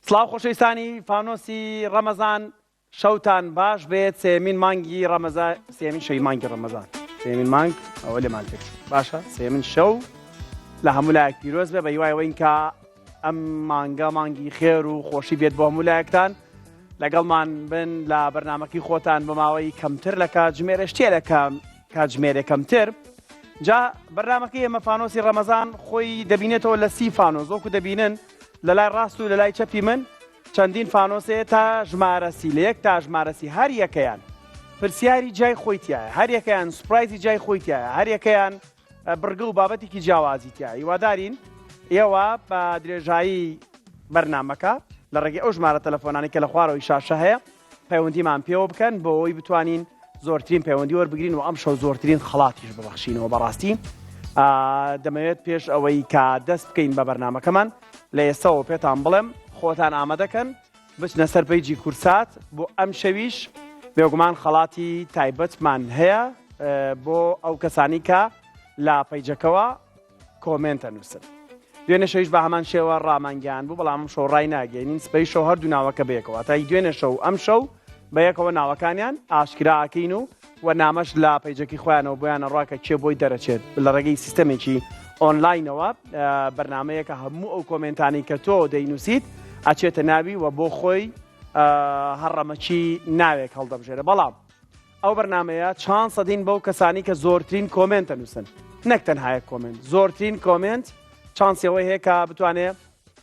سڵاو خۆشەویستانی فانۆسی ڕەمەزان شەوتان باش بێت سێمین مانگی ڕەمەزان سێمین شەوی مانگی ڕەمەزان سێمین مانگ ئەوە لێمان تێک باشە سێمین شەو لە هەموو لایەک پیرۆز بێ بە هیوای کە ئەم مانگە مانگی خێر و خۆشی بێت بۆ هەموو لایەکتان لەگەڵمان بن لە بەرنامەکەی خۆتان بە ماوەی کەمتر لە کاتژمێرە شتێ لە کاتژمێرە کەمتر جا بەرنامەکەی ئێمە فانۆسی ڕەمەزان خۆی دەبینێتەوە لە 30 فانۆس وەکو دەبینن لە لای ڕاست و لە لای چەپی من چەندین فانۆسەیە تا ژمارەسی لە یەک تا ژمارەسی هەر یەکەیان پرسیاری جای خۆی تایە هەر یەکەیان سوپرایزی جای خۆی تایە هەر یەکەیان بڕگە و بابەتێکی جیاوازی تایە هیوادارین ئێوە بە درێژایی بەرنامەکە لە ڕێگەی ئەو ژمارە تەلەفۆنانی کە لە خوارەوەی شاشە هەیە پەیوەندیمان پێوە بکەن بۆ ئەوەی بتوانین زۆرترین پەیوەندی وەربگرین و ئەم شەو زۆرترین خەڵاتیش ببەخشینەوە بەڕاستی دەمەوێت پێش ئەوەی کە دەست بکەین بە بەرنامەکەمان لە ئێستاەوە پێتان بڵێم خۆتان ئامادەکەن بچنە سەر پەیجی کورسات بۆ ئەم شەویش بێگومان خەڵاتی تایبەتمان هەیە بۆ ئەو کەسانی کە لە پەیجەکەوە کۆمنتە نووسن دوێنێ شەویش بە هەمان شێوە ڕامانگیان بوو بەڵام شەو ڕای ناگەێنین سبەی شەو هەردوو ناوەکە بەیەکەوە تای دوێنێ شەو ئەم شەو بەیەکەوە ناوەکانیان ئاشکرا ئاکەین و نامەش لە پەیجەکی خۆیانەوە بۆیانە ڕاکە کێ بۆی دەرەچێت لە ڕێگەی سیستەمێکی ئۆنلاینەوە بەرنمەیەکە هەموو ئەو کۆمنتانی کە تۆ دەینووسیت ئەچێتە ناوی و بۆ خۆی هەڕەمەچی ناوێک هەڵدەبژێرە بەڵام ئەو بەرنمەیە چانس دەدەین بەو کەسانی کە زۆرترین کۆمنتە نووسن نەک تەنها کۆمنت زۆرترین کۆمنت چانسەوەی هەیە کە بتوانێت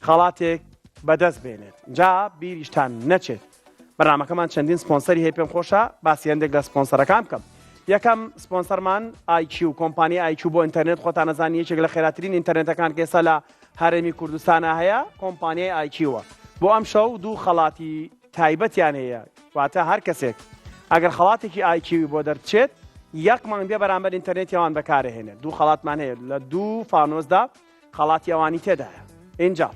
خەڵاتێک بەدەست بێنێت جا بیریشتان نەچێت بەرنامەکەمان چەندین سپۆنسەری هەیە پێم خۆشە باسی هەندێک لە سپۆنسەرەکان بکەم یەکەم سپۆنسەرمان IQ کۆمپانیای IQ بۆ ئینتەرنێت خۆتان نەزانی یەکێک لە خێراترین ئینتەرنێتەکان کە ئێستا لە هەرێمی کوردستانە هەیە کۆمپانیای IQ-وە بۆ ئەم شەو دوو خەڵاتی تایبەتیان هەیە واتە هەر کەسێک ئەگەر خەڵاتێکی IQ بۆ دەرچێت یەک مانگ بێ بەرامبەر ئینتەرنێتیەوان بەکارهێنێت دوو خەڵاتمان هەیە لە دوو فانۆسدا خەڵاتی ئەوانی تێدایە اینجا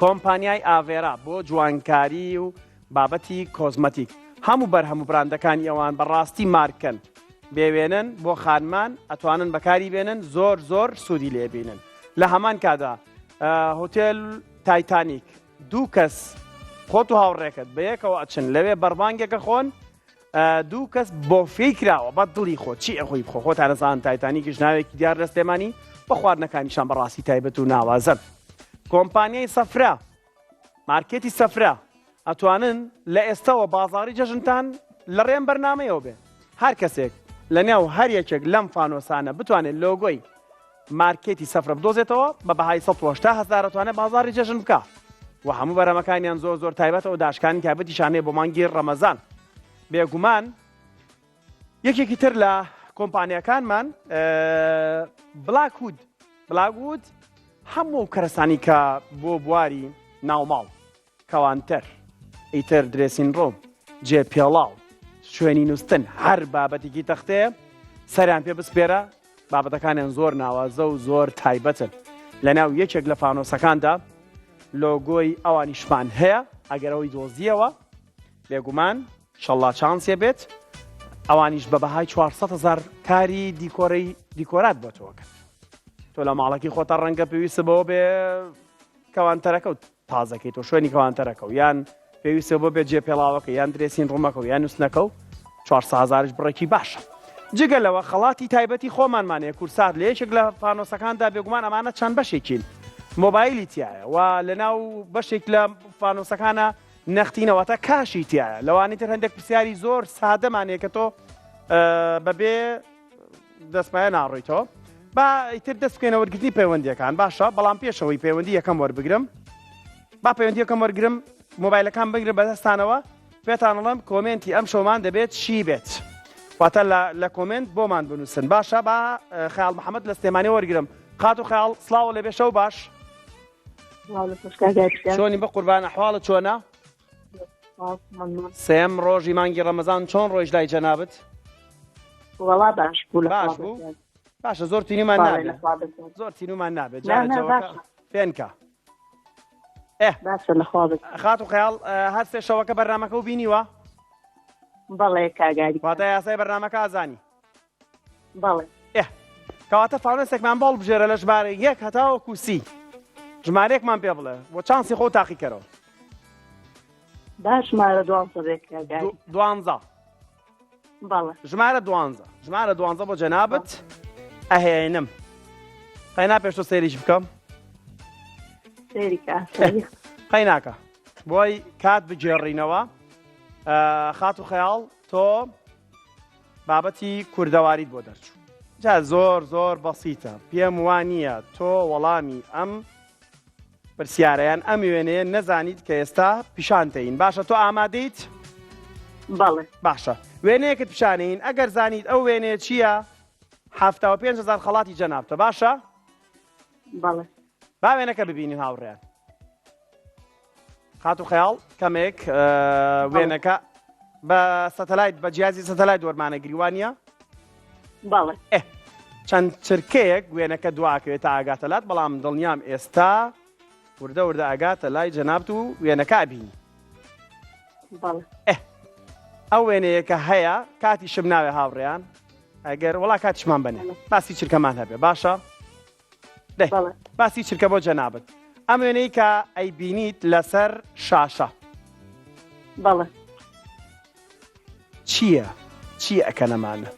کۆمپانیای ئاڤێرا بۆ جوانکاری و بابەتی کۆزمەتیک هەموو بەرهەموو براندەکانی ئەوان بەڕاستی مارکن بێوێنن بۆ خانمان ئەتوانن بەکاری بێنن زۆر زۆر سوودی لێبینن لە هەمان کادا هۆتێل تایتانیک دوو کەس خۆت و هاوڕێکت بەیەکەوە ئەچن لەوێ بەربانگێکە خۆن دوو کەس بۆ فێکراوە بە دڵی خۆ چی ئەخۆی بخۆ خۆتان نەزان تایتانیکیش ناوێکی دیار دەستێمانی بە خواردنەکانیشان بەڕاستی تایبەت و ناوازن کۆمپانیای سەفرا مارکێتی سەفرا ئەتوانن لە ئێستاوە بازاڕی جەژنتان لە ڕێم بەرنامەیەوە بێ هەر کەسێک لە نێو هەر یەکێک لەم فانۆسانە بتوانێت لۆگۆی مارکێتی سەفرە بدۆزێتەوە بە بەهای 180,000 دەتوانێت بازاڕی جەژن بکە و هەموو بەرەمەکانیان زۆر زۆر تایبەتەوە داشکانی تایبەتیشان هەیە بۆ مانگی ڕەمەزان بێگومان یەکێکی تر لە کۆمپانیەکانمان بلاکوود هەموو کەرەسانی کە بۆ بواری ناوماڵ کەوانتەر ئیتر درێسین ڕۆم جێپێڵاو شوێنی نووسن هەر بابەتێکی تەختەیە سەریان پێ بسپێرە بابەتەکانیان زۆر ناوازە و زۆر تایبەتن لە ناو یەکێک لە فانۆسەکاندا لۆگۆی ئەوانیشمان هەیە ئەگەرەوەی دۆزیەوە بێگومان شەڵڵا چانسێ بێت ئەوانیش بە بەهای 400,000 کاری دیکۆرات بۆ تۆکەن تۆ لە ماڵەکی خۆتە ڕەنگە پێویستە بەوە بێ کەوانتەرەکە و تازەکەیت و شوێنی کەوانتەرەکە و یان پێویستە بۆ بێت جێپێڵاوەکە یان درێسین ڕوومەکە و یان نووسنەکە و 400,000ش بڕێکی باشە جگەلەوە خەڵاتی تایبەتی خۆمانمانەیە کورسات لە یەکێک لە فانۆسەکاندا بێگومان ئەمانە چەند بەشێکین مۆبایلی تایە و لە ناو بەشێک لە فانۆسەکانە نەختینەوەتە کاشی تایە لەوانی تر هەندێک پرسیاری زۆر سادەمانەیە کە تۆ بەبێ دەستمایە ناڕۆیتەوە با ئیتر دەست بکەینە وەرگرتنی پەیوەندیەکان باشە بەڵام پێشەوەی پەیوەندی یەکەم وەربگرم با پەیوەندی یەکەم وەرگرم مۆبایلەکان بگرن بەدەستانەوە پێتان ئەڵێم کۆمنتی ئەم شەومان دەبێت چی بێت واتە لە کۆمنت بۆمان بنووسن باشە با خەیاڵ محەممەد لە سلێمانی وەرگرم قات و خەیاڵ سڵاوە لەبێ شەو باش چۆنی بە قوربان ئەحواڵت چۆنە سێم ڕۆژی مانگی ڕەمەزان چۆن ڕۆیش لای جەنابەت وەڵا باش بوو باشە زۆر تینومان نابێت زۆر تینومان نابێت پێنکە خات و خەیاڵ هەر سێ شەوەکە بەرنامەکە و بینیوە بەڵێ کاگاری واتە یاسای بەرنامەکە ئازانی بەڵێ کەواتە فانۆسێکمان بەڵ بژێرە لە ژمارە 1 هەتاوەکو 30 ژمارەیەکمان پێ بڵێ بۆ چانسی خۆ تاقیکەرەوە باش ژمارە 12 کاگای. دوانزە. بەڵێ. ژمارە دوانزە. ژمارە دوانزە بۆ جەنابەت ئەهێنم. قەینا پێش تۆ سەیریش بکەم. سەیری کە. قەیناکە. بۆی کات بجێڕینەوە. خات و خەیاڵ تۆ بابەتی کوردەواریت بۆ دەرچوو. جا زۆر بەسیتە. پێم وانییە تۆ وەڵامی ئەم پرسیارەیان ئەم وێنەیە نەزانیت کە ئێستا پیشانتەین. باشە تۆ ئامادەیت؟ بەڵێ. باشە. وێنەیەکت پیشانەین ئەگەر زانیت ئەو وێنەیە چییە؟ 75,000 خەڵاتی جەنابتە. باشە؟ بەڵێ. با وێنەکە ببینین هاوڕێیان. خات و خەیاڵ کەمێک وێنەکە بە سەتەلایت بە جیازی سەتەلایت وەرمانە گریوانیە؟ بەڵێ. چەند چرکەیەک وێنەکە دواکەوێت تا ئاگاتەلات بەڵام دڵنیام ئێستا وردە ئاگاتە لای جەنابت و وێنەکە ئەبینی. بەڵێ. ئەو وێنەیەکە هەیە کاتی شم ناوێ هاوڕێیان ئەگەر وڵا کاتیشمان بنێ باسی چرکەمان هەبێ. باشە؟ بەڵێ. باسی چرکە بۆ جەنابەت. ئەم وێنەی کە ئەیبینیت لەسەر شاشە. بەڵێ. چییە؟ چی ئەکەنەمانە؟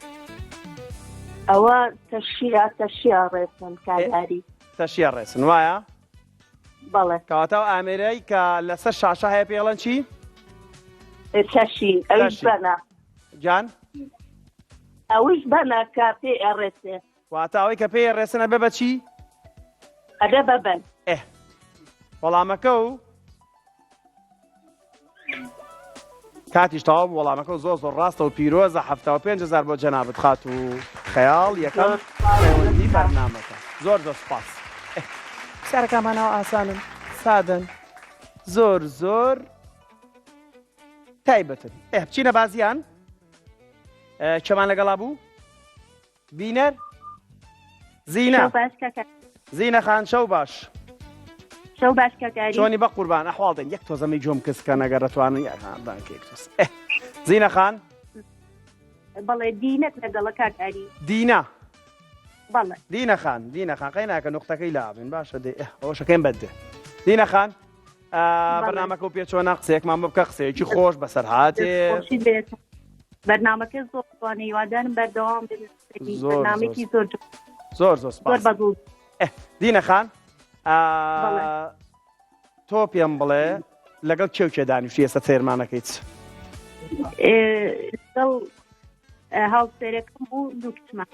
ئەوە تەشیە ڕێسن کاگاری. تەشیە ڕێسن وایە؟ بەڵێ. کەواتە ئامێرەی کە لەسەر شاشە هەیە پێڵەن چی؟ تەشی ئەویش بەنە. جان؟ ئەویش بەنە کە پێ ئەڕێسێ. واتە ئەوەی کە پێی ڕێسنە بێ بە چی؟ ئەدە بەبەن. وەڵامەکە و کاتیش تەواو وەڵامەکە و زۆر ڕاستە و پیرۆزە 75,000 بۆ جەنابەت خات و خەیاڵ یەکەم پەیوەندی بەرنامەکە. زۆر سوپاس. پرسیارەکانمانەوە ئاسانن، سادن، زۆر تایبەتن. بچینە بازیان. کێمان لەگەڵا بوو؟ بینەر؟ زینە خان شەو باش. شەو باش کاگاری. چۆنی بە قوربان ئەحواڵدەن یەک تۆزەمەی جۆم کەسکە نەگەر دەتوانن یاردانکەیەک تۆز. زینە خان؟ بەڵێ دینەت لەگەڵە کاگاری. دینە؟ بەڵێ. دینە خان قەیناکە نوختەکەی لابن باشە دێ ئەوە شەکەین بەدێ. دینە خان بەرنامەکە و پێچۆنە قسەیەکمان بۆ بکە قسەیەکی خۆش بەسەر هاتێ. بەرنامەکە زۆر جوانە هیوادارم بەردەوام بێت. بەرنامەیەکی زۆر سوپاس. بەدڵ. دینە خان تۆ پێم بڵێ لەگەڵ کێو دانیشتی ئێستا تێرمانەکەیت؟ هاوسەرەکەم بوو دوو کچمە.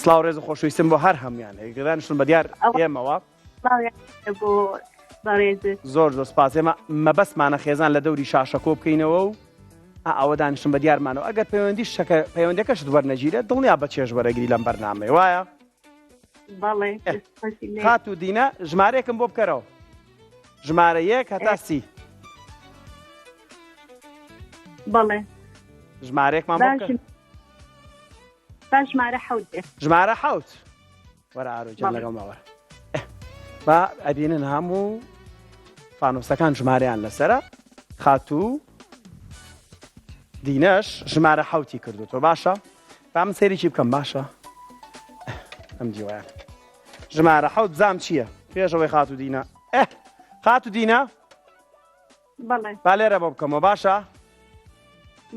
سڵاو ڕێز و خۆشویستم بۆ هەر هەمویان دانیشتون بە دیار ئێمەوە. بۆ بەڕێز. زۆر سوپاس. ئێمە مەبەستمانە خێزان لە دەوری شاشە کۆ بکەینەوە و ئەوە دانیشتن بە دیارمانەوە ئەگەر پەیوەندەکەشت وەرنەگیرێت دڵنیا بە چێژ وەرەگیری لەم بەرنامەی وایە؟ بەڵێ. خات و دینە ژمارەیەکم بۆ بکەرەوە. ژمارە 1 هەتا 30. بەڵێ. ژمارەیەکمان بۆ بکە. ژمارە 7. ژمارە 7. وەرە ئاروجان لەگەڵمەوە. با ئەبینن هەموو فانۆسەکان ژمارەیان لەسەرە. خات و دینەش ژمارە 7 کردوتەوە. باشە؟ با من سەیریکی بکەم. باشە؟ ئەم دیوایە. ژمارە 7 زام چییە؟ پێشەوەی خات و دینە. خات و دینە؟ بەڵێ. با لێرە بۆ بکەمەوە. باشە؟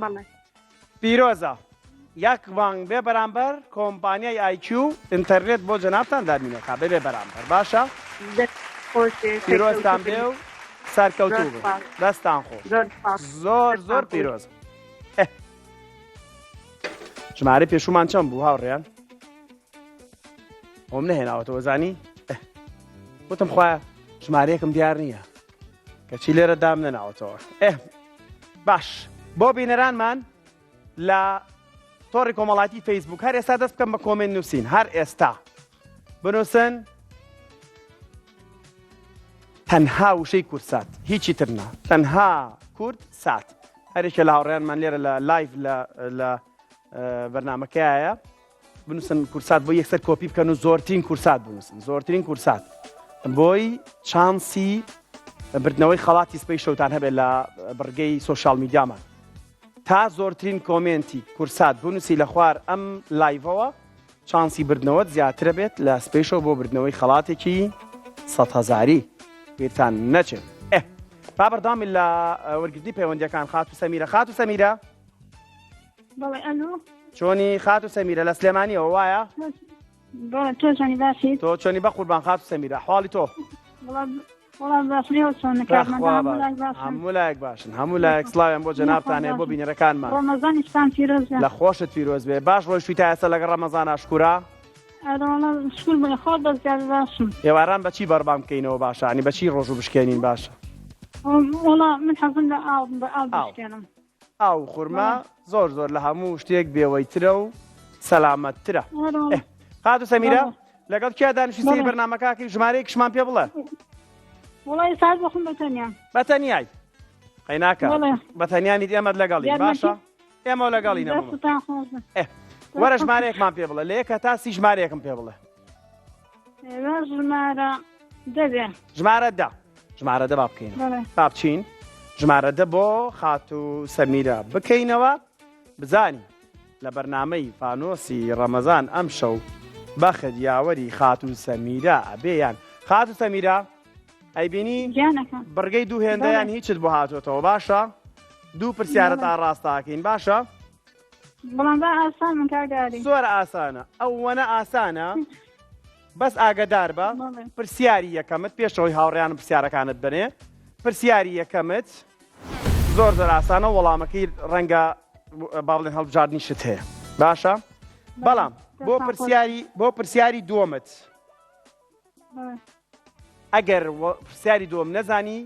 بەڵێ. پیرۆزە یەک بانگ بێ بەرامبەر کۆمپانیای IQ ئینتەرنێت بۆ جەنابتان دامینەکە بێ بەرامبەر. باشە؟ پیرۆزتان بێ و سەرکەوتوو بێ. دەستان خۆش. زۆر پیرۆز. ژمارە پێشومان چەند بوو هاوڕێیان؟ ئەوم نەهێناوەتەوە زانی؟ وتم خوایە ژمارەیەکم دیار نییە کەچی لێرە دام نەناوەتەوە. باش بۆ بینەرانمان لە تۆڕی کۆمەڵایەتی فەیسبوک هەر ئێستا دەست بکەم بە کۆمنت نووسین. هەر ئێستا بنووسن تەنها وشەی کورسات هیچی ترنا تەنها کورد سات. هەرێکە لە هاوڕێیانمان لێرە لە لایڤ لە بەرنامەکەیە بنووسن کورسات بۆ یەکسەر کۆپی بکەن و زۆرترین کورسات بنووسن. زۆرترین کورسات بۆی چانسی بردنەوەی خەڵاتی سپەی شەوتان هەبێت لە بڕگەی سۆشال میدیامان. تا زۆرترین کۆمنتی کورسات بنووسی لە خوار ئەم لایڤەوە چانسی بردنەوەت زیاترە بێت لە سپەیشەوە بۆ بردنەوەی خەڵاتێکی 100,000 بیرتان نەچێت. با بەردامی لە وەرگرتنی پەیوەندیەکان خات و سەمیرە. خات و سەمیرە بەڵێ ئەلو چۆنی خات و سەمیرە لە سلێمانیەوە وایە؟ بەڵێ تۆزانی باشیت تۆ چۆنی بە قوربان خات و سەمیرە حواڵی تۆ؟ وەڵام باشنەوە چۆن هەموو لایەک باشن هەموو لایەک سڵاویان بۆ جەنابتانێ بۆ بینەرەکانمان ڕۆمەزانیستان پیرۆز لە خۆشت پیرۆز بێ. باش ڕۆیشتوی تا ئێستا لەگەڵ ڕەمەزان ئاشکورا سکول بڵێ خۆ دەستیار باشم ئێواران بەچی بەربام بکەینەوە باشانی بەچی ڕۆژ و بشکێنین باشە؟ وەڵا من حەزم لە ئاو بشکێنم. ئاو خورما زۆر زۆر لە هەموو شتێک بێوەیترە و سەلامەتترە. خات و سەمیرە لەگەڵ کیا دانیشتنی بەرنامەکەی ژمارەیەکشمان پێ بڵێ. وڵی ساعت بخم بەتەنیا بەتەنیای قەیناکە بەتەنیانیت ئێمەد لەگەڵی باشە ئێمە لەگەڵینەوە. وەرە ژمارەیەکمان پێ بڵێ لە یەک هەتا سی ژمارەیەکم پێ بڵێ. ژمارە دەبێ ژمارە دا ژمارە دە با بکەینەوە با بچین ژمارە دە بۆ خات و سەمیرە بکەینەوە. بزانی لە بەرنامەی فانۆسی ڕەمەزان ئەم شەو بەخت یاوەری خات و سەمیرە ئەبێیان. خات و سەمیرە ئەیبینی بڕگەی دوو هێندەیان هیچت بۆ هاتوێتەوە باشە؟ دوو پرسیارەت ئاڕاستاکەین باشە؟ بەڵام ئاسان من کارداری زۆر ئاسانە ئەوەنە ئاسانە بەس ئاگدار بە پرسیاری یەکەمت پێشەوەی هاوڕێیان پرسیارەکانت بنێ. پرسیاری یەکەمت زۆر زۆر ئاسانە وەڵامەکەی ڕەنگە با بڵێن هەڵبژاردننی شت هەیە باشە؟ بەڵام بۆ پرسیاری دووەمت ئەگەر پرسیاری دووەم نەزانی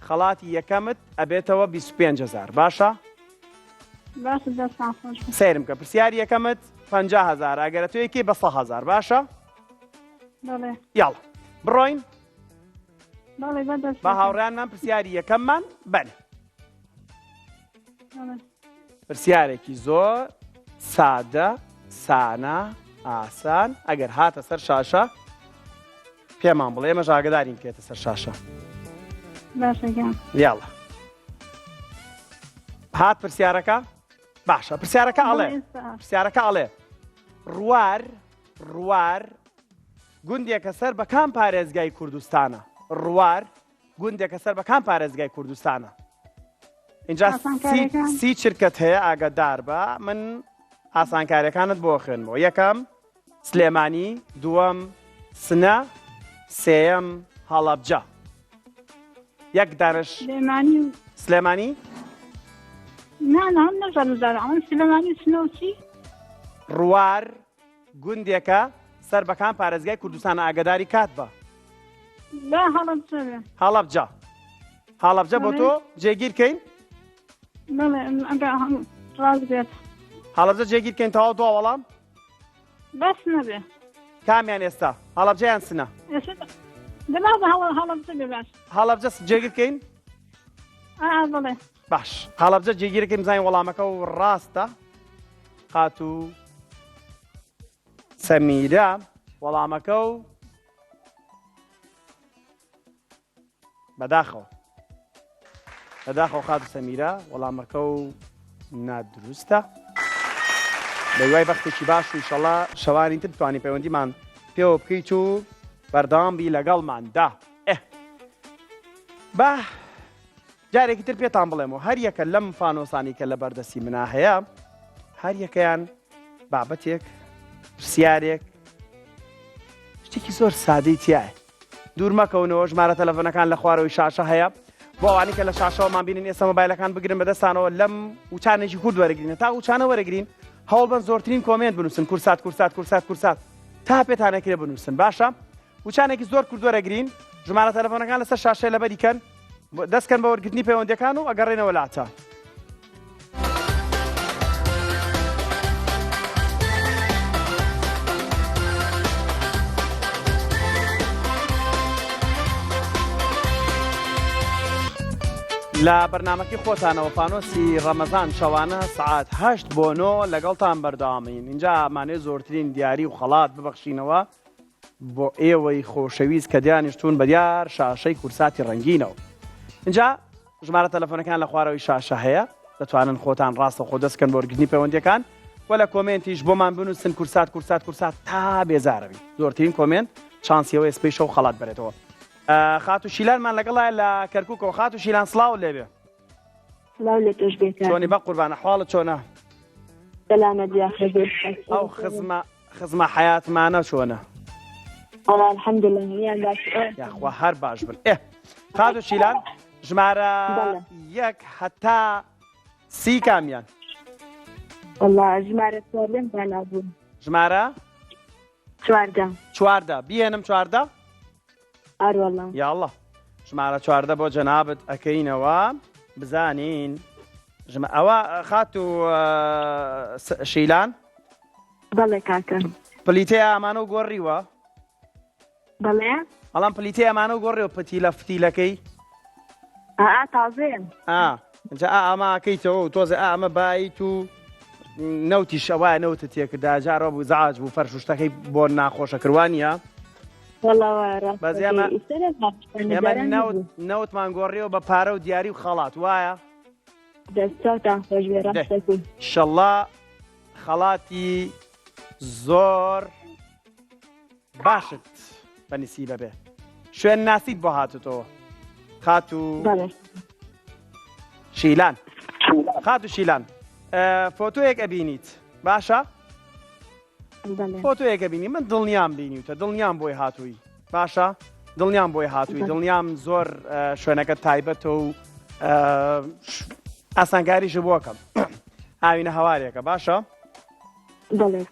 خەڵاتی یەکەمت ئەبێتەوە 25,000 باشە؟ سیرم کە پرسیاری یەکەمت 50,000 ئەگەرە تۆ یەکێ بە 100,000 باشە؟ یاڵ بڕۆین بە هاوڕیانمان پرسیاری یەکەممان بن. پرسیارێکی زۆر سادە سانە ئاسان ئەگەر هاتە سەر شاشە پێمان بڵێ ئێمە ئاگدارین کێتە سەر شاشە. یاڵە هات پرسیارەکە باشە. پرسیارەکە ئەڵێ ڕوار گوندێکە سەر بە کام پارێزگای کوردستانە؟ ڕوار گوندێکە سەر بە کام پارێزگای کوردستانە؟ اینجا سی چرکت هەیە ئاگدار بە من ئاسانکاریەکانت بۆ خوێنمەوە. یەکەم سلێمانی، دووەم سنە، سێەم هەڵەبجە. یەک دانش سلێمانی ڕوار گوندێکە سەر بەکان پارێزگای کوردستانە ئاگداری کات بە. هەڵەبجە بۆ تۆ جێگیرکەین هەڵەبجە جێگیرکەین تەواو دو وەڵام بەس نەبێ کامیان ئێستا هەڵەبجەیان سنە؟ هەڵەبجە جێگیرکەین باش هەڵەبجە جێگیرکەین بزانین وەڵامەکە و ڕاستە. خات و سەمیرە وەڵامەکە و بەداخەوە خات و سەمیرە وەڵامەکە و نادروستە. بەیوای بەختێکی باش و ئینشەڵڵا شەوانی تر بتوانین پەیوەندیمان پێوە بکەیت و بەردەوامبی لەگەڵماندا. با جارێکی تر پێتان بڵێمەوە هەر یەکە لەم فانۆسانی کە لە بەردەستی منا هەیە هەر یەکەیان بابەتێک پرسیارێک شتێکی زۆر سادەی تایە. دوور مەکەونەوە ژمارە تەلەفۆنەکان لە خوارەوەی شاشە هەیە بۆ ئەوانی کە لە شاشەوەمان بینن ئێستا مۆبایلەکان بگرن بەدەستانەوە لەم وچانێکی کورد وەرەگرین تا وچانە وەرەگرین هەوڵ بن زۆرترین کۆمنت بنووسن کورسات تا پێتانەکرێ بنووسن باشە. وچانێکی زۆر کورد وەرەگرین ژمارە تەلەفۆنەکان لەسەر شاشەی لەبەریکەن دەستکەن بە وەرگرتنی پەیوەندیەکان و ئەگەڕێنەوە لاتە. لە بەرنامەکەی خۆتانەوە فانۆسی ڕەمەزان شەوانە سعات 8 بۆ 9 لەگەڵتان بەردەوامین. اینجا ئامانەی زۆرترین دیاری و خەڵات ببەخشینەوە بۆ ئێوەی خۆشەویست کە دیانیشتون بە دیار شاشەی کورساتی ڕەنگینەوە. اینجا ژمارە تەلەفۆنەکان لە خوارەوەی شاشە هەیە دەتوانن خۆتان ڕاستە خۆ دەستکەن بۆ وەرگرتنی پەیوەندیەکان و لە کۆمنتیش بۆمان بنووسن کورسات تا بێزارەبی. زۆرترین کۆمنت چانسیەوە سپەی شەو خەڵات بێتەوە. خاتو شیلانمان لەگەڵایە لە کەرکووکەوە. خاتو شیلان سڵاو لێبێ. سلااو لێ تۆش بێت چۆنی بە قوربان ئەحواڵت چۆنە؟ سلامت يا ئەو خزمە حەیاتمانە چۆنە؟ والله الحمد لله يا باش یاخوا هەر باش بن. خاتو شیلان ژمارە 1 هەتا 30 کامیان؟ والله ژمارە سۆرلم بەلابوون ژمارە چواردە. بیێنم چواردە؟ ئار والله یاڵڵا ژمارە چواردە بۆ جەنابەت ئەکەینەوە بزانین. ئەوە خاتو شیلان بەڵێ کاکە پلیتەیە ئەمانە و گۆڕیوە؟ بەڵێ بەڵام پلیتەیە ئەمانە و گۆڕیوە پتیلە فتیلەکەی؟ تازەیە جا ئەماکەیتەوە و تۆزە ئەمە بایت و نەوتیش ئەوایە نەوتە تێکردا جارەوە بوو زعاج بوو فەرش و شتەکەی بۆ ناخۆشە کردوانیە. بەس ئێمە نەوتمان گۆڕیەوە بە پارە و دیاری و خەڵات وایە؟ دەستاوتان خۆش بێ ڕاستەکوی ئینشەڵڵا خەڵاتی زۆر باشت بەنسیبە بێ. شوێن ناسیت بۆ هاتوتەوە خاتو شیلان. خاتو شیلان فۆتۆیەک ئەبینیت باشە؟ فۆتۆیەک ئەبینی من دڵنیام بینیوتە دڵنیام بۆی هاتووی باشە؟ دڵنیام بۆی هاتووی دڵنیام زۆر شوێنەکە تایبەتە و ئاسانکاریشە بۆکەم ئاوینە هەوارێکە باشە؟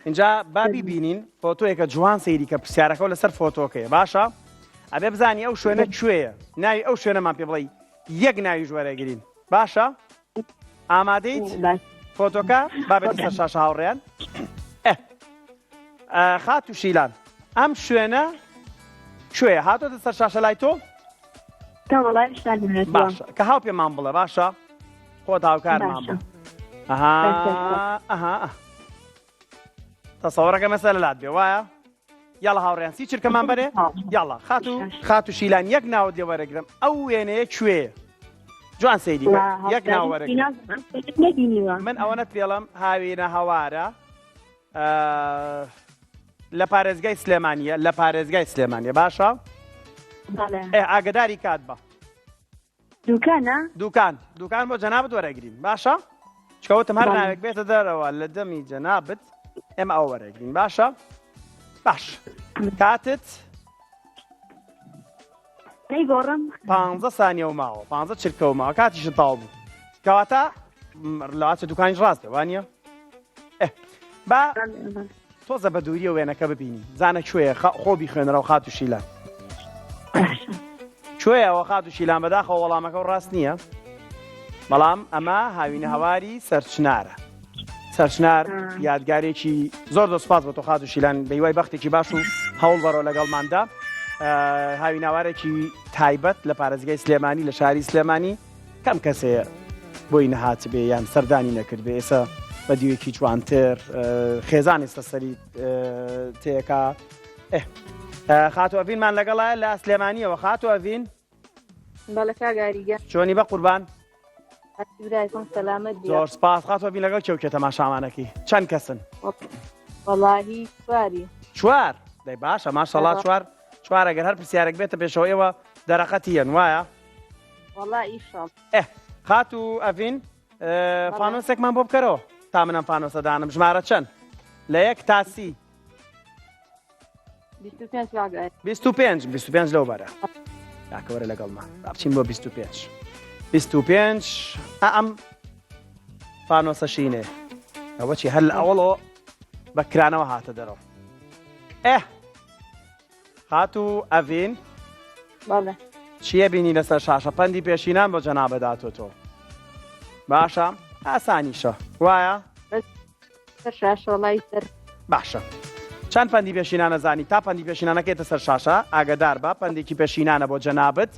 اینجا بابی بینین فۆتۆیەکە جوان سەیریکە پرسیارەکە لەسەر فۆتۆکەیە باشە؟ ئەبێ بزانی ئەو شوێنە کوێیە ناوی ئەو شوێنەمان پێ بڵێ یەک ناوی ژوەرەگرین باشە؟ ئامادەیت؟ فۆتۆکە بابێت سەر شاشە هاوڕێیان. خاتو شیلان ئەم شوێنە کوێیە هاتۆتە سەر شاشە لای تۆ؟ باشە کە هاو پێمان بڵێ باشە؟ خۆت هاوکارمان بڵێ. تەسەوڕەکە مەسەلە لات بێ وایە؟ یاڵە هاوڕێیان سی چرکەمان بەرێ؟ یاڵە خاتو شیلان یەک ناوت لێ وەرەگرم ئەو وێنەیە کوێیە؟ جوان سەیری یەک ناو وەرەگرم. من ئەوەنە پێڵم هاوێنە هەوارە لە پارێزگای سلێمانیە لە پارێزگای سلێمانیە باشە؟ ئاگداری کات بە. دوکان بۆ جەنابەت وەرەگرین باشە؟ چکەوتم هەر ناوێک بێتە دەرەوە لە دەمی جەنابەت ئێمە ئەو وەرەگرین باشە؟ باش کاتت 15 سانیە و ماوە 15 چرکە و ماوە کاتیشە تاو بوو کەواتە لەواتە دوکانیش ڕاستێ وانییە؟ با تۆزە بە دووریە وێنەکە ببینی زانە کوێیە خۆبی خوێنەرەوە خاتو شیلان کوێیەوە خاتو شیلان بەداخەوە وەڵامەکە و ڕاست نییە بەڵام ئەمە هاوینە هەواری سەرچنارە سەرچنار یادگارێکی زۆر دەسپاس بە تۆ خاتو شیلان بە هیوای بەختێکی باش و هەوڵ بەرەوە لەگەڵماندا هاویناوارێکی تایبەت لە پارێزگای سلێمانی لە شاری سلێمانی کەم کەسێ بۆی نەهات بێ یان سەردانی نەکرد بێ ئێستا بە دیوێکی جوانتر خێزان ئێستا سەری تێکا خاتو ئەڤینمان لەگەڵایە لە سلێمانیەوە خاتو ئەڤین چۆنی بە قوربان زۆر سپاس خاتو ئەڤین لەگەڵ کێو کێ تەماشامانەکەی چەند کەسن؟ چوار دەی باشە ماشەڵڵا چوار ئەگەر هەر پرسیارێک بێتە پێشەوە ئێوە دەرەقەتیەن وایە؟ خاتو ئەڤین فانۆسێکمان بۆ بکەرەوە تا منم فانۆسە دانم ژمارە چەند؟ لە 1 تا 30 25 لەو بەرە یاکەوەرە لەگەڵمان بچین بۆ 25 ئەم فانۆسە شینێ ئەوە چی هەر لە ئەوڵەوە بەکرانەوە هاتە دەرەوە خاتو ئەڤین چییە بینی لەسەر شاشە پەندی پێشینان بۆ جەنابەداتۆ تۆ باشە ئاسانیشە وایە؟ باشە چەند پەندی پێشینانە زانی تا پەندی پێشینانەکەیتە سەر شاشە ئاگدار بە پەندێکی پێشینانە بۆ جەنابەت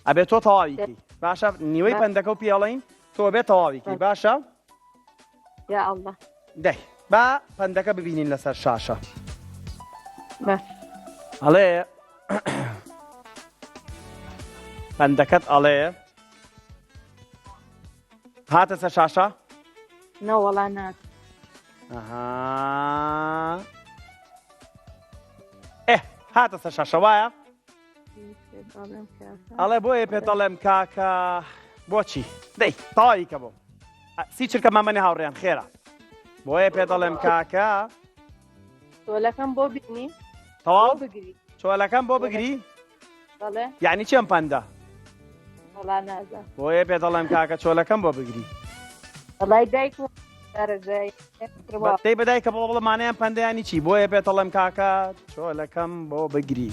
ئەبێت تۆ تەواویکی باشە نیوەی پەندەکە و پێڵین تۆ بێت تەواویکی باشە؟ دەی با پەندەکە ببینین لەسەر شاشە ئەڵێ پەندەکەت ئەڵێ هاتە سەر شاشە؟ نەوەڵا نات هاتە سەر شاشە وایە؟ ئەڵێ بۆیە پێ دەڵێم کاکە بۆچی دەی تەواویکە بۆ سی چرکە مامەنی هاوڕێیان خێرە بۆیە پێ دەڵێم کاکە تۆلەکەم بۆ بینی تەواو بگری چۆلەکەم بۆ بگری بەڵێ یعنی چێم پەندە وەڵا نازە بۆیە پێ دەڵێم کاکە چۆلەکەم بۆ بگری وەڵای دایک دەرەجای دەی بەدای کە بۆ بڵمانیان پەندەیانی چی بۆیە پێ دەڵێم کاکە چۆلەکەم بۆ بگری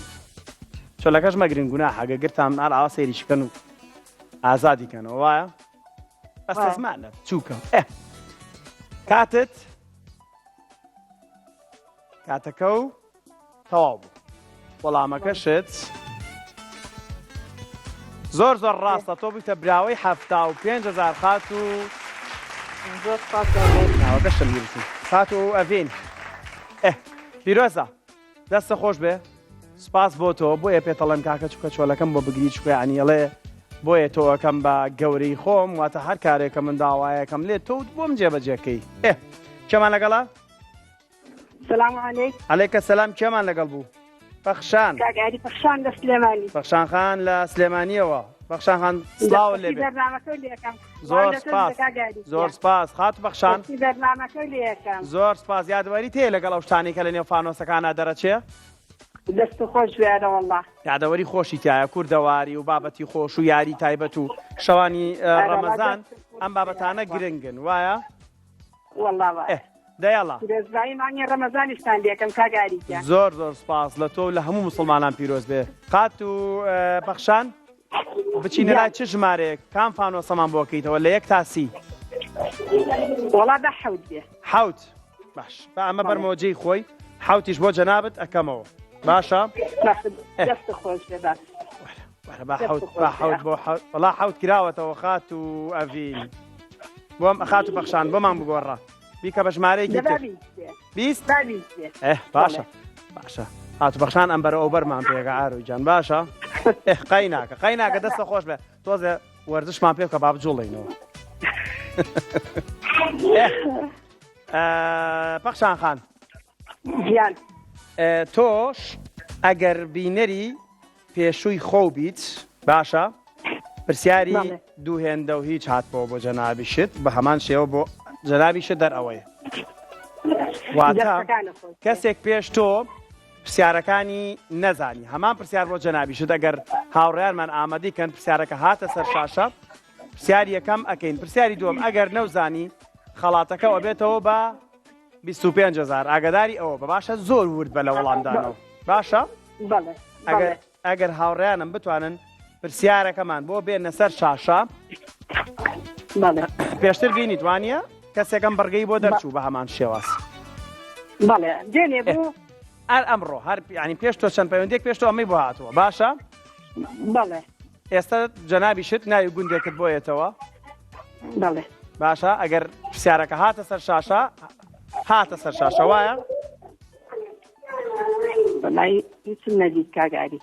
چۆلەکەش مەگرین گونا حەگە گرتان ئار ئاوا سەیریشکەن و ئازادیکەنەوە وایە بەستە زمانە چووکە کاتەکە و تەواو بوو وەڵامەکەشت زۆر زۆر ڕاستە تۆ بوویتە براوەی 75,000 خات و زۆر سپاس ناوەکەشتم گرتی خات و ئەڤین پیرۆزە دەستە خۆش بێ سپاس بۆ تۆ بۆیە پێتەڵێم کاکە چووکە چۆلەکەم بۆ بگری چووکە عنیەڵێ بۆیە تۆ ئەەکەم بە گەورەی خۆم واتە هەر کارێکە من داوایەکەم لێ تۆ بۆم جێبەجێکەی کێمان لەگەڵا السلام عليكم. عەلەیکە سەلام کێمان لەگەڵ بوو بەخشان كاقاري بخشان لسليماني. بەخشان خان لە سلێمانیەوە بەخشان خان سڵاو لێ بێ زۆر سپاس خات بەخشان زۆر سپاس یادوەری تێ لەگەڵ ئەو شتانی کە لە نێو فانۆسەکانە دەرەچێ دەست خۆش وێرە والله یادەوەری خۆشی تایە کوردەواری و بابەتی خۆش و یاری تایبەت و شەوانی ڕەمەزان ئەم بابەتانە گرنگن وایە والله دەیاڵا مانگی ڕەمەزانیشتان لێکم کاگاری زۆر زۆر سپاس لە تۆ لە هەموو مسلمانان پیرۆز بێ قات و بەخشان بچینە لای چ ژمارەیەک کام فانۆسەمان بۆکەیتەوە لە 1 تا 30 وڵا بە حەوت بێ حەوت باش بە ئەمە بەرمەوەجێی خۆی حەوتیش بۆ جەنابەت ئەەکەمەوە باشە دەست خۆش بێ باش حەوت بۆ وڵا حەوت کراوەتەوە خات و ئەڤین بۆم خات و بەخشان بۆمان بگۆڕە بیکە بە ژمارەیەکی تر 20 باشە باشە هاتو بەخشان ئەم بەرە ئەو بەرمان پێگە ئاروی جان باشە قەی ناکە دەستە خۆش بێ تۆزێ وەرزشمان پێ بکە با بجوڵێنەوە بەخشان خان تۆش ئەگەر بینەری پێشووی خۆ بیت باشە پرسیاری دووهێندە و هیچ هاتبەوە بۆ جەنابیشت بە هەمان شێوە بۆ جەنابیشت دەرئەوەیە واتە کەسێک پێش تۆ پرسیارەکانی نەزانی هەمان پرسیار بۆ جەنابیشت ئەگەر هاوڕێیانمان ئامادەیکەن پرسیارەکە هاتە سەر شاشە پرسیاری یەکەم ئەکەین پرسیاری دووەم ئەگەر نەوزانی خەڵاتەکە ئەبێتەوە بە 25,000 ئاگداری ئەوە بە باشە زۆر ورد بە لە وەڵامدانەوە باشە ئەگەر هاوڕێیانم بتوانن پرسیارەکەمان بۆ بێنە سەر شاشە پێشتر بینی توانیە کەسێکم بەرگەی بۆ دەرچوو بە هەمان شێواز ئەر ئەمڕۆ هەر ینی پێش تۆ چەند پەیوەندێک پێش تۆ ئەمەی بۆ هاتووە باشە ئێستا جەنابیشت ناوی گوندێکت بۆیەتەوە باشە ئەگەر پرسیارەکە هاتە سەر شاشە هاتە سەر شاشە وایە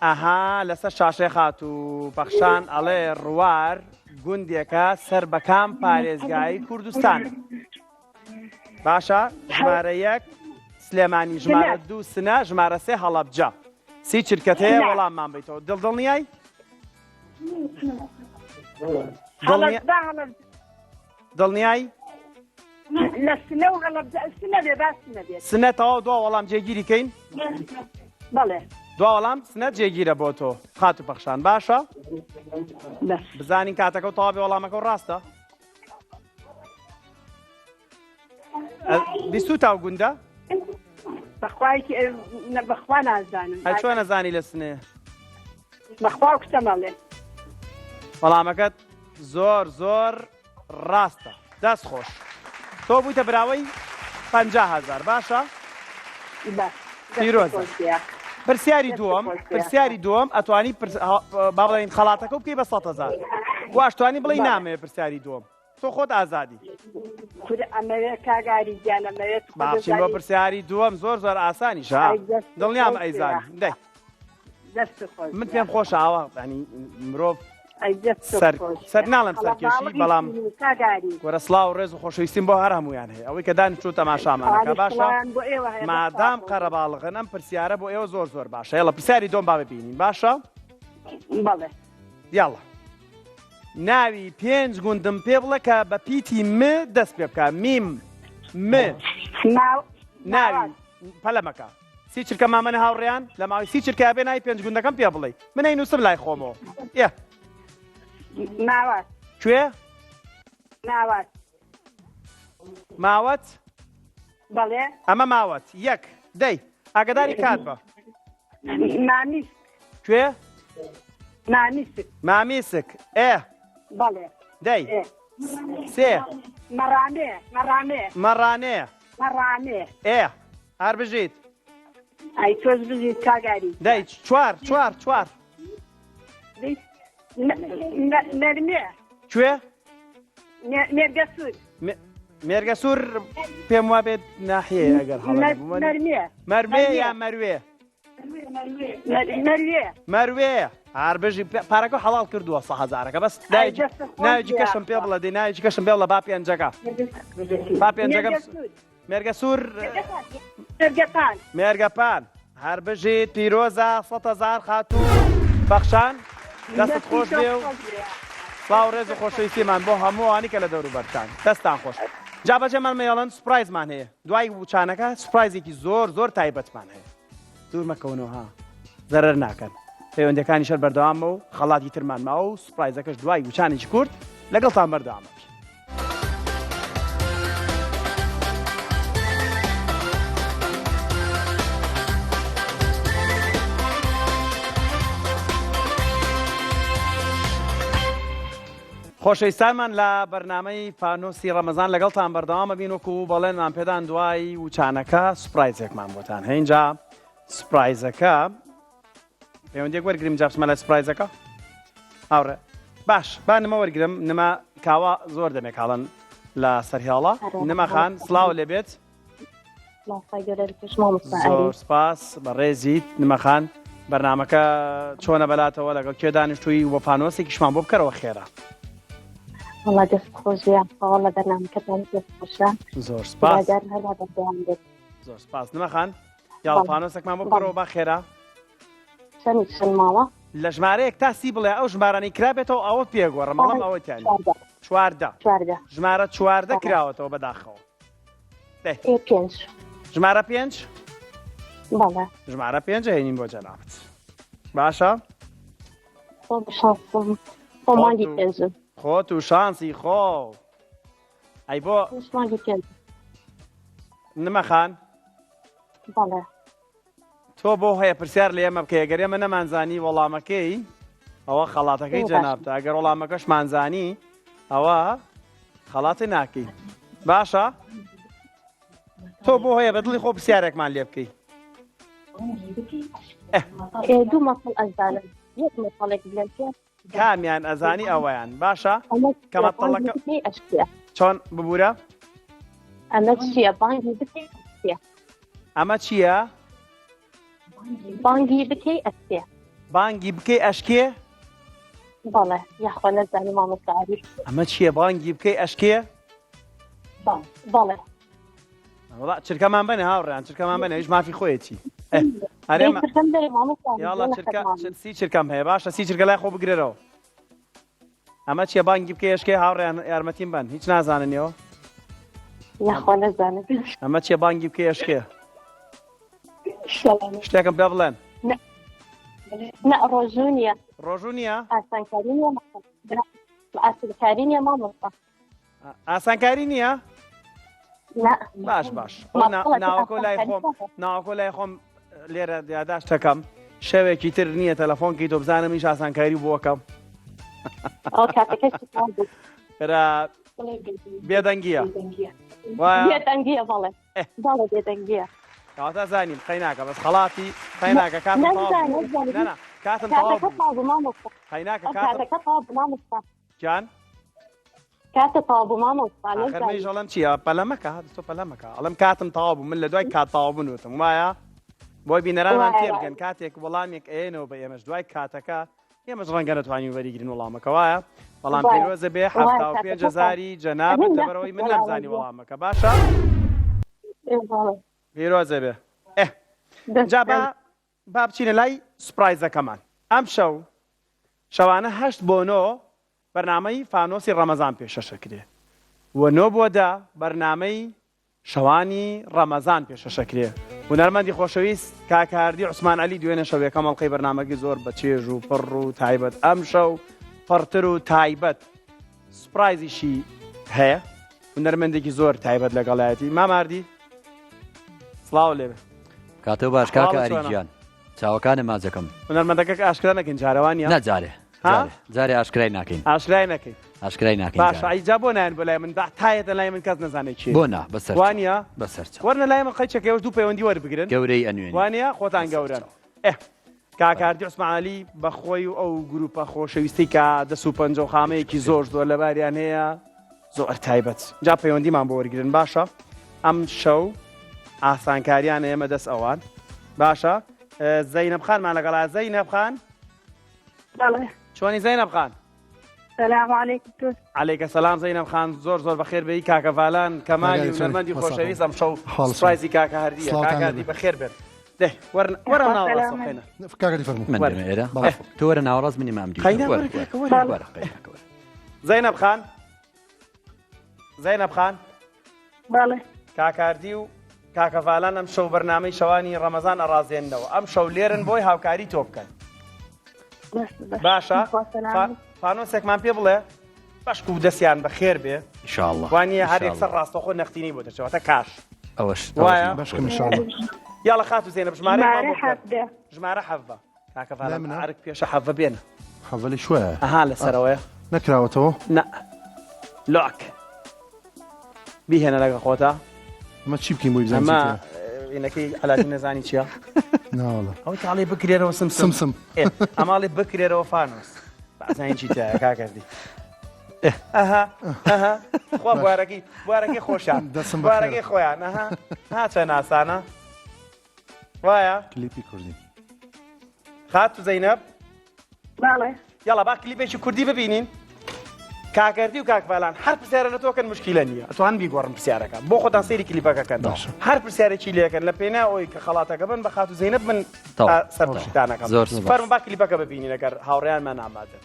ئەها لەسەر شاشەی خات و بەخشان ئەڵێ ڕوار گوندێکە سەر بەکام پارێزگایی کوردستان باشە ژمارە 1 سلێمانی ژمارە 2 سنە ژمارە 3 هەڵەبجە سی چرکەت هەیە وەڵاممان بیتەوە دڵنیای دڵنیای سنە تەواو دوا وەڵام جێگیری کەین دوا وەڵام سنە جێگیرە بۆ تۆ خات و بەخشان باشە بزانین کاتەکە و تەواو بێ وەڵامەکە و ڕاستە 20 تاو گوندە بەخوا نازانم چۆن نەزانی لە سنێ بەخوا کتەمەڵێ وەڵامەکەت زۆر زۆر ڕاستە دەست خۆش تۆ بوویتە براوەی 50,000 باشە پیرۆزە پرسیاری دووەم ئەتوانی با بڵێن خەڵاتەکە و بکەی بە 100,000 واش توانی بڵێ نامەوێت پرسیاری دووەم تۆ خۆت ئازادی باشین بۆ پرسیاری دووەم زۆر زۆر ئاسانیشە دڵنیام ئەیزانی دەی من پێم خۆش ئاوا ینی مرۆڤ سەر ناڵم سەرکێشی بەڵام وەرە سڵاو و ڕێز و خۆشەویستیم بۆ هەر هەمویان هەیە ئەوەی کە دانیشتوو تەماشامانەکە باشە مادام قەرەباڵغن ئەم پرسیارە بۆ ئێوە زۆر زۆر باشە هێڵە پرسیاری دۆم با ببینین باشە بەڵێ یاڵە ناوی پێنج گوندم پێ بڵێ کە بە پیتی م دەست پێ بکە میم م ناوی پەلەمەکە سی چرکە مامەنە هاوڕێیان لە ماوەی سی چرکە بێ ناوی پێنج گوندەکەم پێ بڵێ من نووسم لای خۆمەوە ناوات کوێ ناوات ماوەت بەڵێ ئەمە ماوەت یەک دەی ئاگداری کات بە نانیس کوێ نانیسک مامیسک ئێ بەڵێ دەی سێ مەڕانێ مەڕانێ مەڕانەیە مەڕانێ ئێ هەر بژیت ئەی تۆز بزیت کاگاری دەی چوار چوار چوار نەرمێ کوێ نێرگە سوود مێرگە سوور پێم وا بێت ناحیە ئەگەر نەرمێ مەروێ یا مەروێ نەروێ مەروێ هەربژی پارەکە حەڵال کردووە 100,000ەکە بەس ناویجی کەشم پێ بڵە دەی ناویجی کەشم پێ بڵە با پێنجەکە با پێنجەکە مێرگە سوور نێرگەپان مێرگەپان هەربژیت پیرۆزە 100,000 خاتوو بەخشان دەستت خۆش بێ و سڵاو ڕێز و خۆشەویستیمان بۆ هەمووانی کە لە دەوروبەرتان دەستان خۆش جابەجێمان مەیەڵەن سوپرایزمان هەیە دوای وچانەکە سوپرایزێکی زۆر زۆر تایبەتمان هەیە دوور مەکەونەوە ها زەرەر ناکەن پەیوەندەکانی شەر بەردەوامە و خەڵاتی ترمان ماوە و سوپرایزەکەش دوای وچانێکی کورت لەگەڵتان بەردەوامە خۆشەویستانمان لە بەرنامەی فانۆسی ڕەمەزان لەگەڵتان بەردەوامە بین وەکو بەڵێنمان پێدان دوای وچانەکە سوپرایزێکمان بۆتان هەیە اینجا سوپرایزەکە پەیوەندیەک وەرگریم جا بچمە لە سوپرایزەکە هاوڕێ باش با نمە وەرگرم نمە کاوا زۆر دەمێک هاڵن لە سەرهێڵە نمە خان سڵاو لێبێت زۆر سپاس بەڕێزیت نمە خان بەرنامەکە چۆنە بەلاتەوە لەگەڵ کێ دانیشتووی وە فانۆسێکیشمان بۆ بکەرەوە خێرا والله دست خوشی والله برنامجتان دست خوشه زۆر سپاس در هر وقت دوام بده زۆر سپاس نمە خان یاڵە فانۆسێکمان بۆ بکەرەوە با خێرا شن ماما لە ژمارەیەک تاسی بڵێ ئەو ژمارانی کرابێتەوە ئەوە پێگۆڕە مەڵم ئەوەتیانی چواردە ژمارە چواردە کراوەتەوە بەداخەوە پێنج ژمارە پێنج بەڵێ ژمارە پێنج هێنین بۆ جەنابەت باشە خۆ بشانسم خۆ مانگی پێنجم خۆت و شانسی خۆ ئەی بۆ مانگی پێنج نمە خان بەڵێ تۆ بۆ هەیە پرسیار لە ئێمە بکە ئەگەر ئێمە نەمانزانی وەڵامەکەی ئەوە خەڵاتەکەی جەنابتە ئەگەر وەڵامەکەش مانزانی ئەوە خەڵاتی ناکەی باشە تۆ بۆ هەیە بەدڵی خۆ پرسیارێکمان لێ بکەی دوو مەسڵ ئەزانم یەک مەسڵێک بڵێم پێ کامیان ئەزانی ئەوەیان باشە کەمەتەڵەکە ئەشتە چۆن ببوورە ئەمە چییە بانگی بکەی ئەستێ ئەمە چییە بانگی بکەی ئەستێ بانگی بکەی ئەشکێ بەڵێ یاخوا نەزانی مامۆستاعری ئەمە چییە بانگی بکەی ئەشکێ بەڵێ چرکەمان بنێ هاوڕێیان چرکەمان بنێ هیچ مافی خۆیەتی یاڵە سی چرکەم هەیە باشە سی چرکە لای خۆ بگرێرەوە ئەمە چیە بانگی بکەی ئەشکێ هاوڕێیان یارمەتیم بن هیچ نازاننیەوە یاخوا نەزانم ئەمە چیە بانگی بکەی ئەشکێ شتێکم پێ بڵێن نە ڕۆژوو نییە ڕۆژوو نییە ئاسانکاری نییە ئاسانکاری نییە مامۆستا ئاسانکاری نییە باش ناوەکۆ لای خۆم لێرە یاداشت دەکەم شەوێکی تر نییە تەلەفۆنکەی تۆ بزانم هیچ ئاسانکاری بۆکەم بێدەنگیە بێدەنگیە بەڵێ بەڵێ بێدەنگیە کەواتە زانیم قەی ناکە بەس خەڵاتی قەی ناکە کاتم جان کاتە تاوا بوو مامۆستا خەرمەی ژەڵم چییە پەلەمەکە تۆ پەلەمەکە ئەڵم کاتم تەواو بوو من لە دوای کات تەواو بنوتم وایە بۆی بینەرانمان تێبگەن کاتێک وەڵامێک ئێنەوە بە ئێمەش دوای کاتەکە ئێمەش ڕەنگە نەتوانین وەریگرین وەڵامەکە وایە بەڵام پیرۆزە بێ 75,000 جەنابەت لەبەرەوەی من نەمزانی وەڵامەکە باشە پیرۆزە بێ جا با بچینە لای سوپرایزەکەمان ئەم شەو شەوانە 8 بۆ 9 بەرنامەی فانۆسی ڕەمەزان پێشەشەکرێ و 9 بۆ 10 بەرنامەی شەوانی ڕەمەزان پێشەشەکرێ. هونەرمەندی خۆشەویست کاکاردی عوسمان عەلی دوێنێ شەوێکەم هەڵقەی بەرنامەکەی زۆر بە چێژ و پڕ و تایبەت ئەم شەو پڕتر و تایبەت سوپرایزیشی هەیە. هونەرمەندێکی زۆر تایبەت لەگەڵایەتی ماماردی سڵاو لێبێ. کاتەوە باش کاکە ئەریگیان چاوەکانە مازەکەم هونەرمەندەکە ئاشکرا نەکەین جارەوانە نەجارێ جارێ ئاشکرای ناکەین ئاشرای نەکەین ئاشکرای ناکەین باش ئایجا بۆ نایەن بۆ لای من تایەتە لای من کەس نەزانێت چی بۆ نا بەسەر وانە بەسەر وەرنە لای من قەیچەکەوەش دوو پەیوەندی وەربگرن گەورەی ئەنوێنی وانە خۆتان گەورن کاکاردی عوسمان عەلی بەخۆی و ئەو گروپە خۆشەویستی کە 250 خامەیەکی زۆر لە باریان هەیە زۆر تایبەت جا پەیوەندیمان بۆ وەرگرن باشە ئەم شەو ئاسانکاریان ئێمە دەست ئەوان باشە زەینەب خانمان لەگەڵا زەینەب خان بەڵێ چۆنی زەینەب خان سلام علیکم تو عەلەیکە سەلام زەینەب خان زۆر بەخێر بێی کاکە ڤالان کەمالی و هونەرمەندی خۆشەویست ئەم شەو سوپرایزی کاکە هەردیە کاکاردی بەخێر بێت دێ وەرە ناوەڕاستە خەینە کاکەری فەرموو من ئێرە تۆ وەرە ناوەڕاست منی مامدی زەینەب خان زەینەب خان بەڵێ کاکاردی و کاکە ڤالان ئەم شەو بەرنامەی شەوانی ڕەمەزان ئەڕازێننەوە ئەم شەو لێرن بۆی هاوکاری تۆ بکەن باشە فانۆسێکمان پێ بڵێ باشکو و دەستیان بەخێر بێ ئینشاءڵڵا وانە هەر یەکسەر ڕاستەخۆ نەختینی بۆ دەچێتە کاش ئەوەش وایە باشکەم ئینشاءڵڵا یاڵە خات و زێنەب ژمارە حەفدە ژمارە حەڤە کاکە لا ڤالان منە؟ عەرک پێشە حەڤە بێنە حەڤەلی شوێ ئەها لەسەرەوەیە نەکراوەتەوە نە لۆک بیهێنە لەگە خۆتە ئەمە چی بکەین بۆی ئەمە بزانین ئینەکەی عەلاجی نەزانی چییە ناوەڵە ئەو تاڵی بکرێرەوە سمسم ئەماڵی بکرێرەوە فانۆس بەزانین چی تایە کاکەردی خوا بوارەکەی خۆشیان دەسم بەخێر. بوارەکەی خۆیان هاچە ناسانە وایە کلیپی کوردی خات و زەینەب بەڵێ یاڵا با کلیپێکی کوردی ببینین کاکەردی و کاکڤالان هەر پرسیارە لە تۆکەن مشکیلە نییە ئەتوان بیگۆڕن پرسیارەکە بۆ خۆتان سەیری کلیپەکەکەن هەر پرسیارێکی لێکەن لە پێنا ئەوی کە خەڵاتەکە بن بە خات و زەینەب من سەرپشتانەکەم زۆر سپاس. فەرمو با کلیپەکە ببینین ئەگەر هاوڕێیانمان ئامادە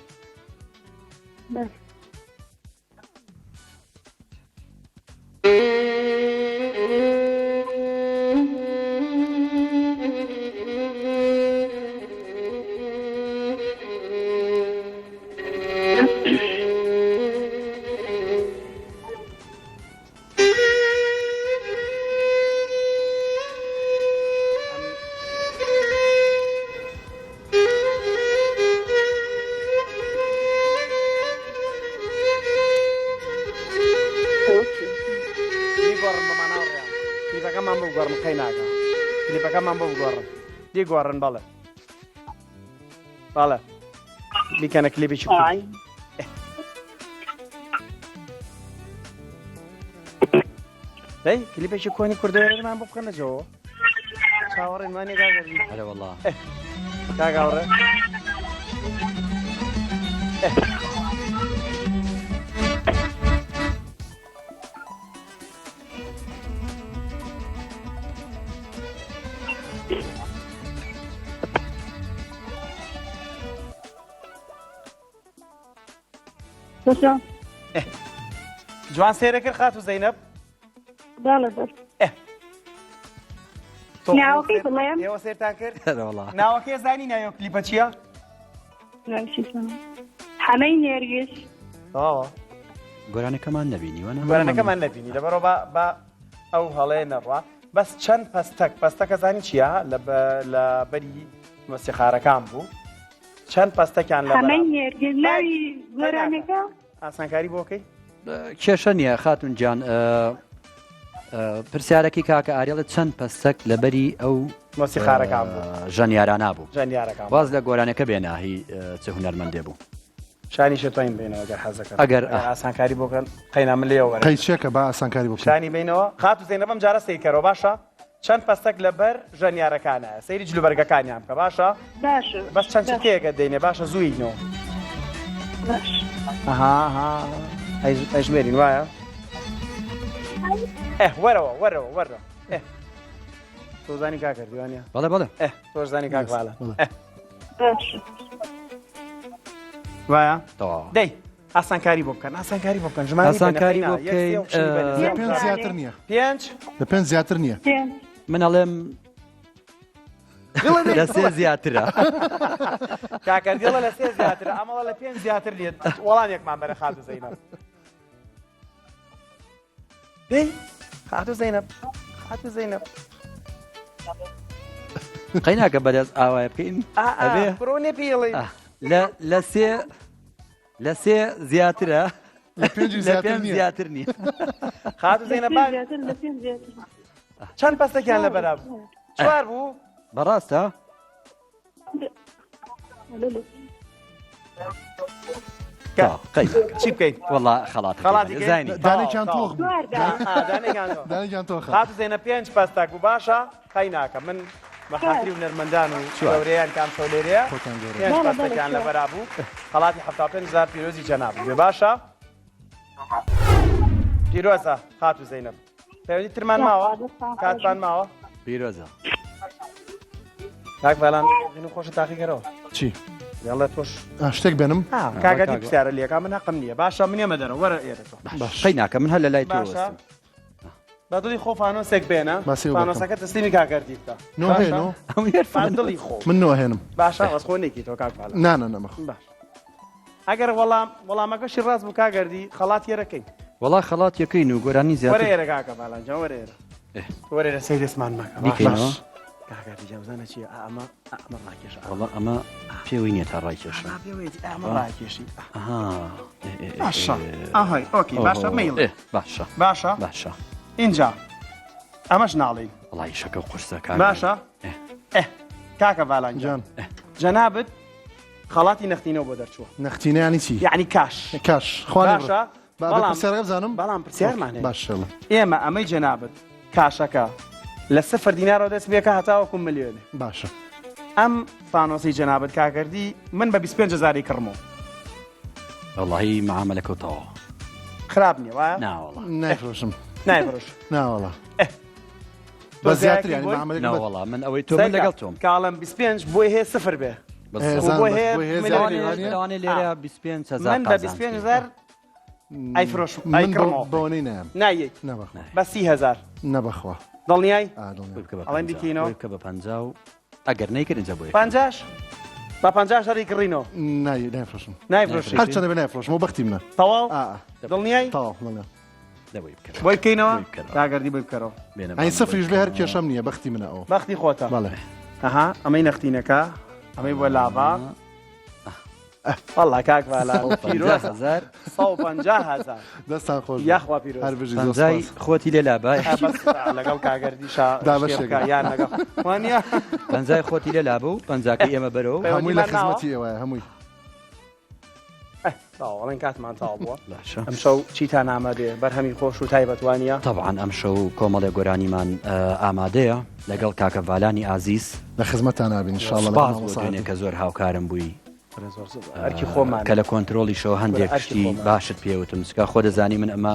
کلیپەکەمان بۆ بگۆڕن قەی ناکە کلیپەکەمان بۆ بگۆڕن دیگۆڕن بەڵێ بەڵێ بیکەنە کلیپێکی کوردی دەی کلیپێکی کۆنی کوردەوەرەمان بۆ بکەنەجەوە چاوەڕێنمانی کاگەردی هەرە وەڵڵا کاگاوڕێ جوان سێرە کرد خات و زەینەب بەڵێ ناوەکەی بڵێم ئێوە سێرتان کرد هەرە وەڵڵا ناوەکەی زانی ناوە کلیپە چییە؟ حەمەی نێرگس گۆرانەکەمان نەبینی وەنا گۆرانەکەمان نەبینی لەبەرەوە بە ئەو هەڵەیە نەڕوا بەس چەند پەستەکە زانی چییە لە بەری مۆسیقارەکان بوو چەند پەستەکیان لە حەمەی نێرگس ناوی گۆرانەکە ئاسانکاری بۆکەی کێشە نییە خاتون جان پرسیارەکی کاکە ئاریڵێت چەند پەستەک لەبەری ئەو مۆسیقارەکان بوو ژەنیارانە بوو ژەنیارەکان واز لە گۆرانەکە بێناهی چه هونەرمەندێ بوو شانی شێتۆین بینەوە ئەگەر حەزەکەن ئەگەر ئاسانکاری بۆکەن قەینا من لێوە قەیچێکە با ئاسانکاری بکەین شانی بینەوە خات و زەینەبم جارە سەیکەرەوە باشە چەند پەستەک لەبەر ژەنیارەکانە سەیری جلوبەرگەکانیان بکە باشە باشە بەس چەند چتەیەکە دێنێ باشە زووینەوە باش ئەژمێرین وایە وەرەوە تۆزانی کاکردیوانە بەڵێ تۆزانی کاکواڵە باشە وایە تەواو دەی ئاسانکاری بۆ بکەن ئاسانکاری بۆ بکەن ژمانی ئاسانکاری بۆ بەنەخەینا. یەک، بکەین، سێ و شەی بەنێ. لە پێنج زیاتر نییە. پێنج لە پێنج زیاتر نییە. من ئەڵێم لە سێ زیاترە. کاکەردیڵە لە سێ زیاترە ئەمەڵە لە پێنج زیاتر لێت وەڵامێکمان بەرە خاتو زەینەب. دەی خاتو زەینەب خاتو زەینەب قەیناکە بەدەست ئاوایە بکەین ئەبێ بڕۆنێ پێڵێ لە سێ زیاترە لە پێنج لە زیاتر پێنج نییە. زیاتر نییە. خاتو زەینەب چەند پەستێکیان لە بەرا بوو؟ چوار بوو؟ بەڕاستە؟ چی بکەین؟ وەڵا خەڵات زانی دانێکیان تۆخ بوو. دانێکیان دانێکیان تۆخە. خاتو زەینەب پێنج پەستاک بوو باشە قەی ناکە من بە خاتری و نەرمەندان و گەورەیان کام سەولێرەیە خۆتان گەورە. پێنج پەستێکیان لە بەرا بوو خەڵاتی 75,000 پیرۆزی جەناب بێ باشە؟ پیرۆزە خاتو زەینەب پەیوەندی ترمان ماوە کاتمان ماوە پیرۆزە کاک بەلان و خۆشە تاقیگەرەوە چی؟ یاڵە تۆش شتێک بێنم؟ کاگەتی پرسیارە لێکا من حەقم نییە باشە من ێمە دەرەوە وەرە ئێرە تۆ قەیناکە من هەر لە لای تۆ باشە بەدڵی خۆ فانۆسێک بێنە باسی بکەم. فانۆسەکە تەسلیمی کاکەردی بکە نۆ هەیە نۆ؟ دڵی خۆ من نۆ هێنم. باشە وەسخۆنێکی تۆ کاک باڵان نانە نەمەخ. باش ئەگەر وەڵامەکەشی ڕاست بوو کاگەردی خەڵات یێرەکەی وەڵا خەڵات یەکەین و گۆرانی وەرە زیاتر ئێرە کاکە باڵانجا وەرە ئێرە وەرە ئێرە سەی دەستمان مەکە دیکەینەوە کاگەردی جەمزانە چییە ئەمە ڕاکێشە وەڵا ئەمە پێوەی نییە تا ڕایکێشە ئەمە ڕاکێشی باشە ئاهای ئۆکی باشە میڵێ باشە باشە باشە اینجا ئەمەش ناڵین وڵی شەکە قورسە باشە کاکە باڵانجان جەنابەت خەڵاتی نەختینەوە بۆ دەرچووە نەختینەیانی چی؟ یعنی کاش کاش خوانێ باشە بەڵام بزانم بەڵام پرسیارمان هەیە باشە ئێمە ئەمەی جەنابەت کاشەکە لە 0 دینارەوە دەست بێکە هەتاوەکو ملیۆنێ باشە ئەم فانۆسی جەنابەت کاکردی من بە 25,000 کڕمەوە وەڵی معاملەکەوتەوە خراپ نییە وایە ناوەڵە نایفرۆشم نایفرۆش ناوەڵە بە زیاتر ینی معاملەی ناوەڵا من ئەوەی تۆ من لەگەڵ تۆم کاڵم 25 بۆی هەیە 0 بێ لەوانێ لێرە 25,000 من بە 25,000 ئەیفرۆشم بۆنەی نام نایەک نەبەخوا بە 30,000 نەبەخوا دڵنیای ئەڵێن بکەینەوە کە بە 50 و ئەگەر نەیکرد اینجا بۆی 50 بە 50 شەڕی کڕینەوە نایفرۆشم نایفرۆشی هەر چەندە بە نایفرۆشم و بەختی منە تەواو دڵنیای تاڵ دەبووی بکەن بۆی بکەینەوە کاگەردی بۆی بکەرەوە ئەین سەفریش لێ هەر کێشەم نییە بەختی منە ئەو بەختی خۆتە بەڵێ ئەها ئەمەی نەختینەکە ئەمەی بۆ لاڤا والله کاک بالا پیرۆز 150,000 دەستان خۆش یاخوا پیرۆز هەر بژی پەنجای خۆتی لێ لابای لەگەڵ کاگەردی شا دابەشێکە. یان لەگەڵ وانە پەنجای خۆتی لێ لابە و پەنجاکە ئێمە بەرەوە هەمووی لە خزمەتی ئێوەیە هەمووی تاوەڵێن کاتمان تاو بووە باشە ئەم شەو چیتان ئامادەیە بەرهەمی خۆش و تایبەتوانیە طبعا ئەم شەو کۆمەڵێ گۆرانیمان ئامادەیە لەگەڵ کاکە ڤالانی ئازیز لە خزمەتان نابین انشاءالله سپاس بۆ دوێنێ کە زۆر هاوکارم بووی ئەرکی خۆمان کە لە کۆنتترۆلیشەوە هەندێک شتی باشت پێوتم سکا خۆ دەزانی من ئەمە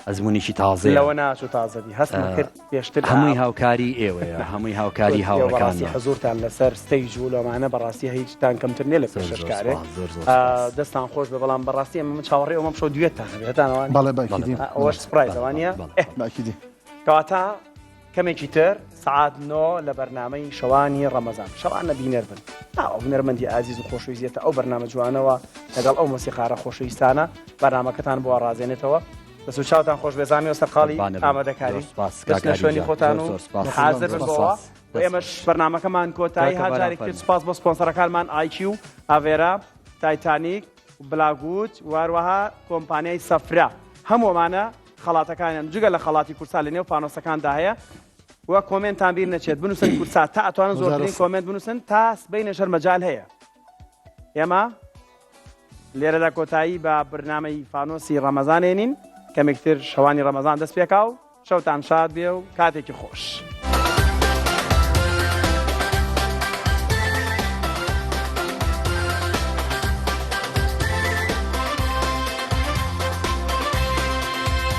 ئەزمونیشی تازە لەوە ناچوو تازەبی هەستم کرد پێشتر هەمووی هاوکاری ئێوەیە هەمووی هاوکاری هاوڕەکان حزورتان لەسەر ستەیج و لەمانە بەڕاستی هیچتان کەمتر نێ لە پێشکارێ دەستان خۆش بە بەڵام بەڕاستی من چاوەڕێ ئەومە شەو دوێتانەوێتانەوە بەڵێ باکیدین ئەوەش سپرایزەوانە باکیدی کەواتە کەمێکی تر سعات 9 لە بەرنامەی شەوانی ڕەمەزان شەوانە بینەر بن ئەو بنەرمەندی ئازیز و خۆشەویستێتە ئەو بەرنامە جوانەوە لەگەڵ ئەو مۆسیقارە خۆشەویستانە بەرنامەکەتان بۆ ڕازێنێتەوە دەست و چاوتان خۆش بێزانانی و سەرقاڵی ئامادەکاری دەستنە شوێنی خۆتان و حاضر بن بەوە ئێمەش بەرنامەکەمان کۆتایی هاجارێک کرد سپاس بۆ سپۆنسەرەکانمان ئایکی و ئاڤێرا تایتانیک بلاگوت واروەها کۆمپانیای سەفرا هەموومانە خەڵاتەکانیان جگە لە خەڵاتی کورسا لە نێو پانۆسەکاندا هەیە وە کۆمنتان بیر نەچێت بنووسن کورسا تا ئەتوانن زۆرترین کۆمنت بنووسن تا بینە شەر مەجال هەیە ئێمە لێرەدا کۆتایی بە بەرنامەی فانۆسی ڕەمەزانێنین کەمێکتر شەوانی ڕەمەزان دەست پێکاو شەوتان شاد بێ و کاتێکی خۆش